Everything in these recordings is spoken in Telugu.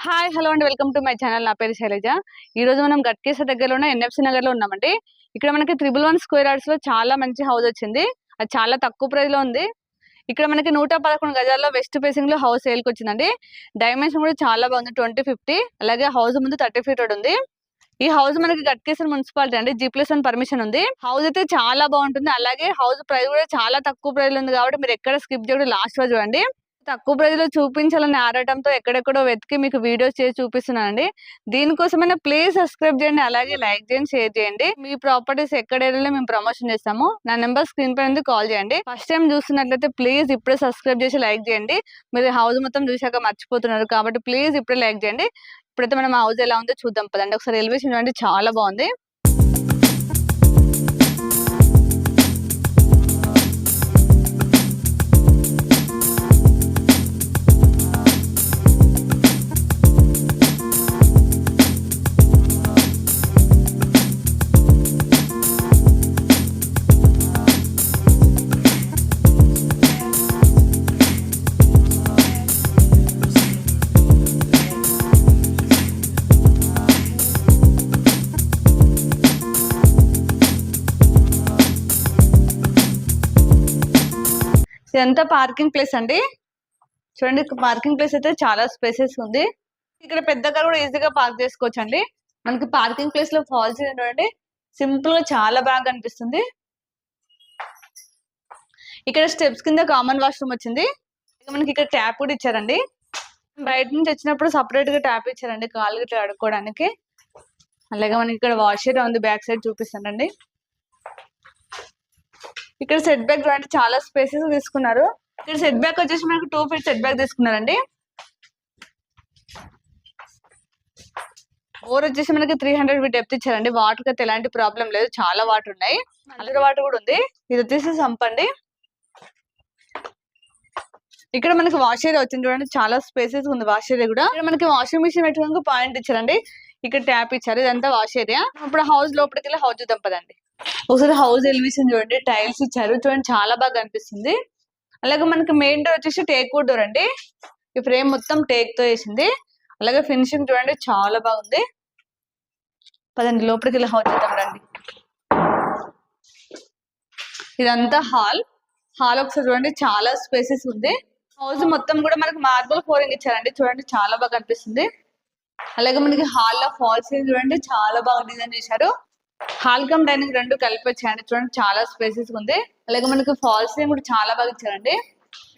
హాయ్ హలో అండి వెల్కమ్ టు మై ఛానల్. నా పేరు శైలజ. ఈ రోజు మనం గట్కేసర్ దగ్గరలో ఉన్న ఎన్ఎఫ్సి నగర్ లో ఉన్నామండి. ఇక్కడ మనకి 111 స్క్వేర్ యార్డ్స్ లో చాలా మంచి హౌస్ వచ్చింది. అది చాలా తక్కువ ప్రైస్ లో ఉంది. ఇక్కడ మనకి 111 గజాల్లో వెస్ట్ ఫేసింగ్ లో హౌస్ సేల్ కి వచ్చిందండి. డైమెన్షన్ కూడా చాలా బాగుంది, 20-50. అలాగే హౌస్ ముందు 30 ఫీట్ రోడ్ ఉంది. ఈ హౌస్ మనకి గట్కేసర్ మున్సిపాలిటీ అండి, G+1 పర్మిషన్ ఉంది. హౌస్ అయితే చాలా బాగుంటుంది. అలాగే హౌస్ ప్రైస్ కూడా చాలా తక్కువ ప్రైస్ లో ఉంది కాబట్టి మీరు ఎక్కడ స్కిప్ చేయకుండా లాస్ట్ వరకు చూడండి. తక్కువ ప్రైస్ లో చూపించాలని ఆడటంతో ఎక్కడెక్కడో వెతికి మీకు వీడియోస్ చేసి చూపిస్తున్నానండి. దీనికోసమైనా ప్లీజ్ సబ్స్క్రైబ్ చేయండి, అలాగే లైక్ చేయండి, షేర్ చేయండి. మీ ప్రాపర్టీస్ ఎక్కడ ఏరియాలో మేము ప్రమోషన్ చేస్తాము. నా నెంబర్ స్క్రీన్ పై ఉంది, కాల్ చేయండి. ఫస్ట్ టైం చూస్తున్నట్లయితే ప్లీజ్ ఇప్పుడే సబ్స్క్రైబ్ చేసి లైక్ చేయండి. మీరు హౌస్ మొత్తం చూసాక మర్చిపోతున్నారు కాబట్టి ప్లీజ్ ఇప్పుడే లైక్ చేయండి. ఇప్పుడైతే మనం హౌస్ ఎలా ఉందో చూద్దాం పదండి. ఒకసారి ఎలివేషన్ చూడండి, చాలా బాగుంది. ఇదంతా పార్కింగ్ ప్లేస్ అండి. చూడండి, పార్కింగ్ ప్లేస్ అయితే చాలా స్పేసెస్ ఉంది. ఇక్కడ పెద్ద కార్ కూడా ఈజీగా పార్క్ చేసుకోవచ్చు అండి. మనకి పార్కింగ్ ప్లేస్ లో ఫాల్స్ చూడండి, సింపుల్ గా చాలా బాగా అనిపిస్తుంది. ఇక్కడ స్టెప్స్ కింద కామన్ వాష్రూమ్ వచ్చింది. మనకి ఇక్కడ ట్యాప్ కూడా ఇచ్చారండి. బయట నుంచి వచ్చినప్పుడు సపరేట్ గా ట్యాప్ ఇచ్చారండి కాళ్ళు గిట్లా కడుక్కోవడానికి. అలాగే మనకి ఇక్కడ వాష్ ఏరియా ఉంది, బ్యాక్ సైడ్ చూపిస్తానండి. ఇక్కడ సెట్ బ్యాక్ చూడండి, చాలా స్పేసెస్ తీసుకున్నారు. ఇక్కడ సెట్ బ్యాక్ వచ్చేసి మనకు 2 ఫీట్ సెట్ బ్యాక్ తీసుకున్నారండి. బోర్ వచ్చేసి మనకి 300 ఫీట్ డెప్త్ ఇచ్చారండి. వాటర్ అయితే ఎలాంటి ప్రాబ్లం లేదు, చాలా వాటర్ ఉన్నాయి. అల్లరి వాటర్ కూడా ఉంది. ఇది వచ్చేసి సంప్ అండి. ఇక్కడ మనకి వాష్ ఏరియా వచ్చింది చూడండి, చాలా స్పేసెస్ ఉంది వాష్ ఏరియా కూడా. ఇక్కడ మనకి వాషింగ్ మిషన్ పెట్టుకోవడానికి పాయింట్ ఇచ్చారండి. ఇక్కడ ట్యాప్ ఇచ్చారు, ఇదంతా వాష్ ఏరియా. ఇప్పుడు హౌస్ లోపలికి వెళ్ళి హౌస్ చూద్దాం పదండి. ఒకసారి హౌస్ ఎలివేషన్ చూడండి, టైల్స్ ఇచ్చారు చూడండి, చాలా బాగా అనిపిస్తుంది. అలాగే మనకి మెయిన్ డోర్ వచ్చేసి టేక్ వుడ్ డోర్ అండి. ఈ ఫ్రేమ్ మొత్తం టేక్ తో వేసింది. అలాగే ఫినిషింగ్ చూడండి, చాలా బాగుంది. పదండి లోపలికి వెళ్ళి హౌస్ చూద్దాం రండి. ఇదంతా హాల్. హాల్ ఒకసారి చూడండి, చాలా స్పేసెస్ ఉంది. హౌస్ మొత్తం కూడా మనకి మార్బుల్ ఫ్లోరింగ్ ఇచ్చారండి, చూడండి చాలా బాగా అనిపిస్తుంది. అలాగే మనకి హాల్ లో ఫాల్ సీలింగ్ చూడండి, చాలా బాగా డిజైన్ చేశారు. హాల్ కమ్ డైనింగ్ రెండు కలిపి వచ్చాయండి, చూడండి చాలా స్పేసెస్ ఉంది. అలాగే మనకి ఫాల్ సీలింగ్ కూడా చాలా బాగా ఇచ్చారండి.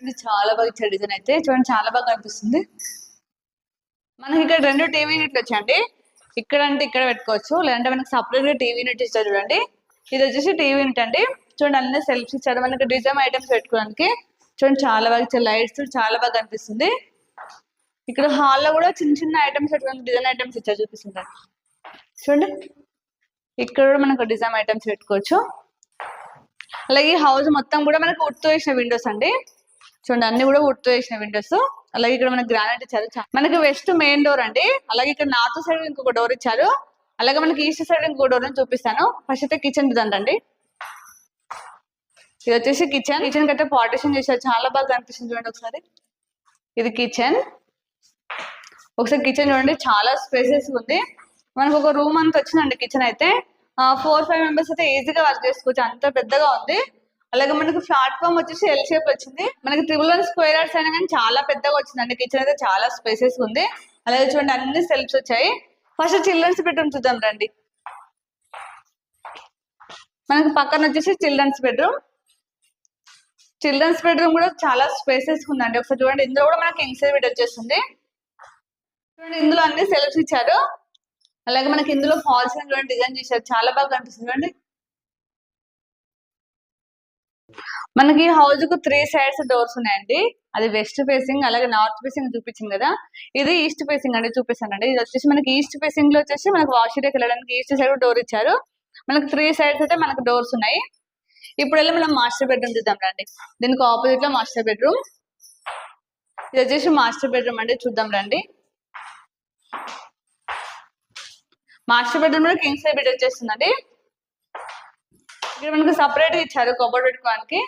ఇది చాలా బాగా ఇచ్చారు డిజైన్ అయితే, చూడండి చాలా బాగా అనిపిస్తుంది. మనకి ఇక్కడ 2 టీవీ యూనిట్లు వచ్చాయండి. ఇక్కడ అంటే ఇక్కడ పెట్టుకోవచ్చు, లేదంటే మనకి సపరేట్ గా టీవీ యూనిట్ ఇచ్చారు చూడండి. ఇది వచ్చేసి టీవీ యూనిట్ అండి. చూడండి అన్ని సెల్ఫ్స్ ఇచ్చారు, మనకి డిజైన్ ఐటమ్స్ పెట్టుకోవడానికి. చూడండి చాలా బాగా ఇచ్చారు, లైట్స్ చాలా బాగా అనిపిస్తుంది. ఇక్కడ హాల్లో కూడా చిన్న చిన్న ఐటమ్స్ పెట్టుకోవడానికి డిజైన్ ఐటమ్స్ ఇచ్చారు, చూపిస్తుంటారు చూడండి. ఇక్కడ కూడా మనకు డిజైన్ ఐటమ్స్ పెట్టుకోవచ్చు. అలాగే ఈ హౌస్ మొత్తం కూడా మనకు వుడ్ తో వేసిన విండోస్ అండి. చూడండి అన్ని కూడా వుడ్ తో వేసిన విండోస్. అలాగే ఇక్కడ మనకి గ్రానైట్ ఇచ్చారు. మనకి వెస్ట్ మెయిన్ డోర్ అండి. అలాగే ఇక్కడ నార్త్ సైడ్ ఇంకొక డోర్ ఇచ్చారు. అలాగే మనకి ఈస్ట్ సైడ్ ఇంకొక డోర్ చూపిస్తాను. ఫస్ట్ అయితే కిచెన్ చూడండి. ఇది వచ్చేసి కిచెన్. కిచెన్ కి అయితే పార్టిషన్ చేశారు, చాలా బాగా కనిపిస్తుంది చూడండి. ఒకసారి ఇది కిచెన్. ఒకసారి కిచెన్ చూడండి, చాలా స్పేసెస్ ఉంది. మనకు ఒక రూమ్ అంతా వచ్చిందండి కిచెన్ అయితే. 4-5 మెంబర్స్ అయితే ఈజీగా వర్క్ చేసుకోవచ్చు, అంత పెద్దగా ఉంది. అలాగే మనకు ప్లాట్ఫామ్ వచ్చేసి ఎల్ షేప్ వచ్చింది. మనకి 111 స్క్వేర్ యార్డ్స్ అయినా కానీ చాలా పెద్దగా వచ్చిందండి. కిచెన్ అయితే చాలా స్పేసెస్ ఉంది. అలాగే చూడండి అన్ని సెల్ఫ్స్ వచ్చాయి. ఫస్ట్ చిల్డ్రన్స్ బెడ్రూమ్ చూద్దాం రండి. మనకి పక్కన వచ్చేసి చిల్డ్రన్స్ బెడ్రూమ్. చిల్డ్రన్స్ బెడ్రూమ్ కూడా చాలా స్పేసెస్ ఉందండి. ఒకసారి చూడండి, ఇందులో కూడా మనకి కింగ్ సైజ్ బెడ్ వచ్చేస్తుంది. చూడండి ఇందులో అన్ని సెల్ఫ్స్ ఇచ్చారు. అలాగే మనకి ఇందులో ఫాల్ సీలింగ్ చూడండి, డిజైన్ చేశారు, చాలా బాగా కనిపిస్తుంది చూడండి. మనకి హౌస్ కు 3 సైడ్స్ డోర్స్ ఉన్నాయండి. అది వెస్ట్ ఫేసింగ్, అలాగే నార్త్ ఫేసింగ్ చూపించింది కదా. ఇది ఈస్ట్ ఫేసింగ్ అండి, చూపిస్తానండి. ఇది వచ్చేసి మనకి ఈస్ట్ ఫేసింగ్ లో వచ్చేసి మనకి వాష్ ఏరియాకి వెళ్ళడానికి ఈస్ట్ సైడ్ డోర్ ఇచ్చారు. మనకి 3 సైడ్స్ అయితే మనకు డోర్స్ ఉన్నాయి. ఇప్పుడు వెళ్ళి మనం మాస్టర్ బెడ్రూమ్ చూద్దాం రండి. దీనికి ఆపోజిట్ లో మాస్టర్ బెడ్రూమ్. ఇది వచ్చేసి మాస్టర్ బెడ్రూమ్ అండి, చూద్దాం రండి. మాస్టర్ బెడ్రూమ్ లో కింగ్ సైజ్ బెడ్ వచ్చేస్తుందండి. ఇక్కడ మనకు సపరేట్ గా ఇచ్చారు కబోర్డ్ పెట్టుకోవడానికి.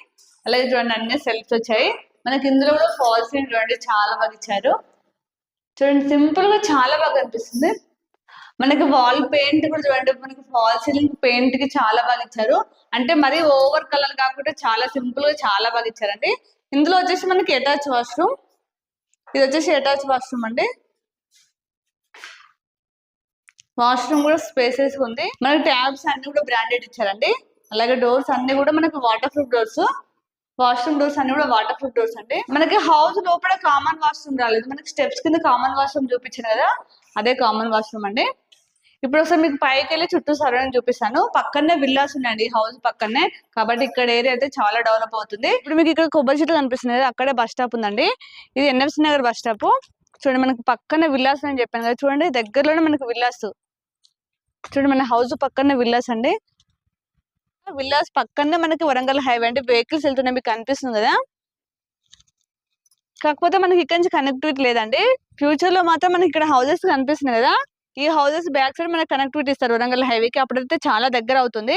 అలాగే చూడండి అన్ని సెల్ఫ్స్ వచ్చాయి. మనకి ఇందులో కూడా ఫాల్ సీలింగ్ చూడండి, చాలా బాగా ఇచ్చారు. చూడండి సింపుల్ గా చాలా బాగా అనిపిస్తుంది. మనకి వాల్ పెయింట్ కూడా చూడండి, మనకి ఫాల్ సీలింగ్ పెయింట్ కి చాలా బాగా ఇచ్చారు. అంటే మరీ ఓవర్ కలర్ కాకుండా చాలా సింపుల్ గా చాలా బాగా ఇచ్చారండి. ఇందులో వచ్చేసి మనకి అటాచ్ వాష్రూమ్, ఇది వచ్చేసి అటాచ్ వాష్రూమ్ అండి. వాష్రూమ్ కూడా స్పేసెస్ ఉంది. మనకి ట్యాబ్స్ అన్ని కూడా బ్రాండెడ్ ఇచ్చారండి. అలాగే డోర్స్ అన్ని కూడా మనకి water proof doors. Washroom doors అన్ని కూడా వాటర్ ప్రూఫ్ డోర్స్ అండి. మనకి హౌస్ లోపల కామన్ వాష్రూమ్ రాలేదు, మనకి స్టెప్స్ కింద కామన్ వాష్రూమ్ చూపించాను కదా, అదే కామన్ వాష్రూమ్ అండి. ఇప్పుడు ఒకసారి మీకు పైకి వెళ్ళి చుట్టూ సరౌండింగ్ చూపిస్తాను. పక్కనే విల్లాస్ ఉన్నాయండి హౌస్ పక్కనే, కాబట్టి ఇక్కడ ఏరియా అయితే చాలా డెవలప్ అవుతుంది. ఇప్పుడు మీకు ఇక్కడ కొబ్బరి చెట్లు కనిపిస్తుంది కదా, అక్కడే బస్ స్టాప్ ఉందండి. ఇది ఎన్ఎఫ్సి నగర్ బస్ స్టాప్. చూడండి మనకి పక్కనే విల్లాస్ అని చెప్పాను కదా, చూడండి దగ్గరలోనే మనకి విల్లాస్. చూడండి మన హౌస్ పక్కనే విల్లాస్ అండి. విల్లాస్ పక్కనే మనకి వరంగల్ హైవే అంటే వెహికల్స్ వెళ్తున్నాయి మీకు కనిపిస్తుంది కదా. కాకపోతే మనకి ఇక్కడ నుంచి కనెక్టివిటీ లేదండి. ఫ్యూచర్ లో మాత్రం మనకి ఇక్కడ హౌసెస్ కనిపిస్తున్నాయి కదా, ఈ హౌసెస్ బ్యాక్ సైడ్ మనకి కనెక్టివిటీ ఇస్తారు వరంగల్ హైవేకి, అప్పుడైతే చాలా దగ్గర అవుతుంది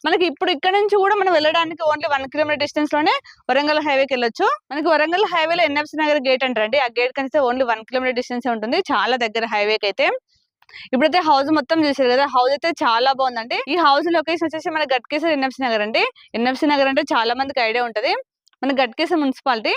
మనకి. ఇప్పుడు ఇక్కడ నుంచి కూడా మనం వెళ్ళడానికి ఓన్లీ 1 కిలోమీటర్ డిస్టెన్స్ లోనే వరంగల్ హైవేకి వెళ్ళొచ్చు. మనకి వరంగల్ హైవేలో ఎన్ఎఫ్సి నగర్ గేట్ అంటారండి, ఆ గేట్ కనిస్తే ఓన్లీ 1 కిలోమీటర్ డిస్టెన్స్ ఉంటుంది, చాలా దగ్గర హైవేకి అయితే. ఇప్పుడైతే హౌస్ మొత్తం చూసారు కదా, హౌస్ అయితే చాలా బాగుందండి. ఈ హౌస్ లొకేషన్ వచ్చేసి మన గట్కేసర్ ఎన్ఎఫ్సి నగర్ అండి. ఎన్ఎఫ్సి నగర్ అంటే చాలా మందికి ఐడియా ఉంటది. మన గట్కేసర్ మున్సిపాలిటీ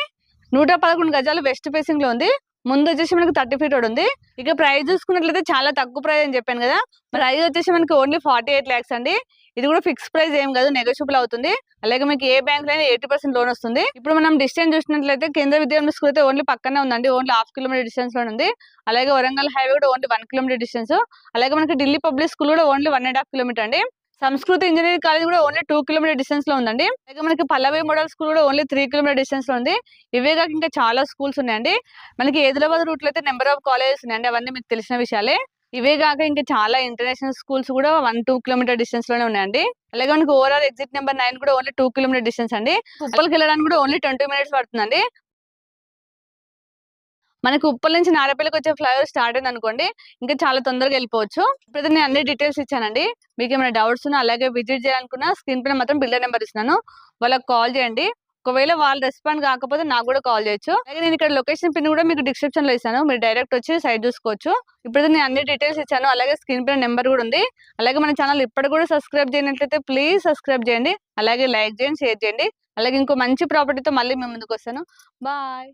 111 గజాలు వెస్ట్ ఫేసింగ్ లో ఉంది. ముందు వచ్చేసి మనకి 30 ఫీట్ రోడ్ ఉంది. ఇక ప్రైస్ చూసుకున్నట్లయితే చాలా తక్కువ ప్రైస్ అని చెప్పాను కదా, ప్రైస్ వచ్చేసి మనకి ఓన్లీ 48 lakhs అండి. ఇది కూడా ఫిక్స్ ప్రైస్ ఏం కాదు, నెగోషియబుల్ అవుతుంది. అలాగే మీకు ఏ బ్యాంక్ లో 80% లోన్ వస్తుంది. ఇప్పుడు మనం డిస్టెన్స్ చూసినట్లయితే కేంద్ర విద్యాలయం స్కూల్ అయితే ఓన్లీ పక్కనే ఉందండి, ఓన్లీ 1/2 కిలోమీటర్ డిస్టెన్స్ లో ఉంది. అలాగే వరంగల్ హైవే కూడా ఓన్లీ 1 కిలోమీటర్ డిస్టెన్స్. అలాగే మనకి ఢిల్లీ పబ్లిక్ స్కూల్ కూడా ఓన్లీ 1.5 కిలోమీటర్ అండి. సంస్కృతి ఇంజనీరింగ్ కాలేజ్ కూడా ఓన్లీ 2 కిలోమీటర్ డిస్టెన్స్ లో ఉందండి. అలాగే మనకి పల్లవి మోడల్ స్కూల్ కూడా ఓన్లీ 3 కిలోమీటర్ డిస్టెన్స్ లో ఉంది. ఇవే కాక ఇంకా చాలా స్కూల్స్ ఉన్నాయండి. మనకి ఆదిలాబాద్ రూట్ లో అయితే నెంబర్ ఆఫ్ కాలేజెస్ ఉన్నాయండి, అవన్నీ మీకు తెలిసిన విషయాలే. ఇవే కాక ఇంకా చాలా ఇంటర్నేషనల్ స్కూల్స్ కూడా 1-2 కిలోమీటర్ డిస్టెన్స్ లోనే ఉన్నాయండి. అలాగే మనకి ఓవరాల్ ఎగ్జిట్ నెంబర్ 9 కూడా ఓన్లీ 2 కిలోమీటర్ డిస్టెన్స్ అండి. ఉప్పల్కి వెళ్ళడానికి కూడా ఓన్లీ 20 minutes పడుతుందండి. మనకి ఉప్పల్ నుంచి నారపల్లికి వచ్చే ఫ్లైఓవర్ స్టార్ట్ అయింది అనుకోండి, ఇంకా చాలా తొందరగా వెళ్ళిపోవచ్చు. ఇప్పుడు నేను అన్ని డీటెయిల్స్ ఇచ్చానండి. మీకు ఏమైనా డౌట్స్ ఉన్నా అలాగే విజిట్ చేయాలనుకున్నా స్క్రీన్ పైన మాత్రం బిల్డర్ నెంబర్ ఇస్తున్నాను, వాళ్ళకి కాల్ చేయండి. ఒకవేళ వాళ్ళు రెస్పాండ్ కాకపోతే నాకు కూడా కాల్ చేయొచ్చు. అలాగే నేను ఇక్కడ లొకేషన్ పిన్ కూడా మీకు డిస్క్రిప్షన్ లో ఇస్తాను, మీరు డైరెక్ట్ వచ్చి సైట్ చూసుకోవచ్చు. ఇప్పుడు నేను అన్ని డీటెయిల్స్ ఇచ్చాను, అలాగే స్క్రీన్ పైన నెంబర్ కూడా ఉంది. అలాగే మన ఛానల్ ఇప్పటికి కూడా సబ్స్క్రైబ్ చేయనట్లయితే ప్లీజ్ సబ్స్క్రైబ్ చేయండి, అలాగే లైక్ చేయండి, షేర్ చేయండి. అలాగే ఇంకో మంచి ప్రాపర్టీతో మళ్ళీ మేము ముందుకు వస్తాను. బాయ్.